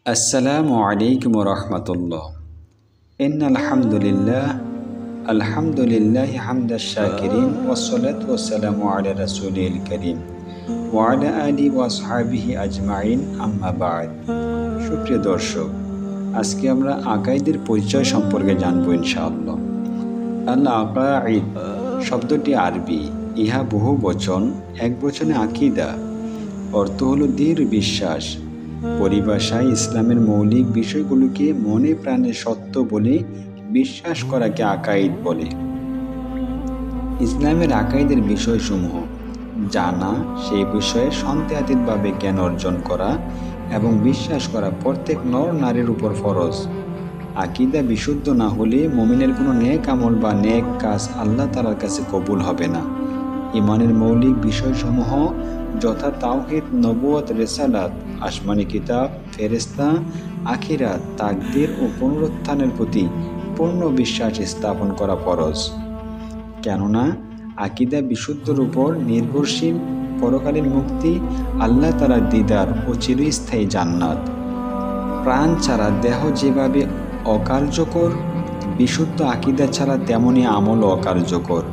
আসসালামু আলাইকুম রহমতুল্লাহ। ইন্নাল হামদুলিল্লাহ আলহামদুলিল্লাহি হামদাশ শাকিরিন ওয়াসসালাতু ওয়াসসালামু আলা রাসূলিল কারীম ওয়া আলা আলিহি ওয়া আসহাবিহি আজমাইন, আম্মা বা'দ। সুপ্রিয় দর্শক, আজকে আমরা আকাইদের পরিচয় সম্পর্কে জানব ইনশাআল্লাহ। আল আকাঈদ শব্দটি আরবি, ইহা বহু বচন, এক বচনে আকিদা। অর্থ হলো দৃঢ় বিশ্বাস। পরিভাষায় ইসলামের মৌলিক বিষয়গুলোকে মনে প্রাণে সত্য বলে বিশ্বাস করাকে আকাইদ বলে। ইসলামের আকাইদের বিষয়সমূহ জানা, সেই বিষয়ে সন্দেহাতীতভাবে জ্ঞান অর্জন করা এবং বিশ্বাস করা প্রত্যেক নর নারীর উপর ফরজ। আকিদা বিশুদ্ধ না হলে মুমিনের কোনো নেক আমল বা নেক কাজ আল্লাহ তাআলার কাছে কবুল হবে না। ঈমানের মৌলিক বিষয়সমূহ যথা তাওহীদ, নবুয়ত, রিসালাত, আসমানি কিতাব, ফেরেশতা, আখিরাত, তাকদীর ও পুনরুত্থানের প্রতি পূর্ণ বিশ্বাস স্থাপন করা ফরজ। কেননা আকিদা বিশুদ্ধর উপর নির্ভরশীল পরকালীন মুক্তি, আল্লাহ তাআলার দিদার ও চিরস্থায়ী জান্নাত। প্রাণ ছাড়া দেহ যেভাবে অকার্যকর, বিশুদ্ধ আকিদা ছাড়া তেমনি আমল অকার্যকর।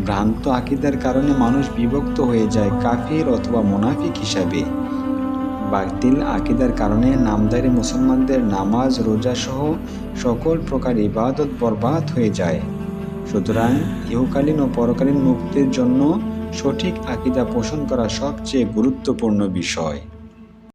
ভ্রান্ত আকিদার কারণে মানুষ বিভক্ত হয়ে যায় কাফির অথবা মুনাফিক হিসাবে। বাতিল আকিদার কারণে নামধারী মুসলমানদের নামাজ, রোজা সহ সকল প্রকার ইবাদত বরবাদ হয়ে যায়। সুতরাং ইহকালীন ও পরকালীন মুক্তির জন্য সঠিক আকিদা পোষণ করা সবচেয়ে গুরুত্বপূর্ণ বিষয়।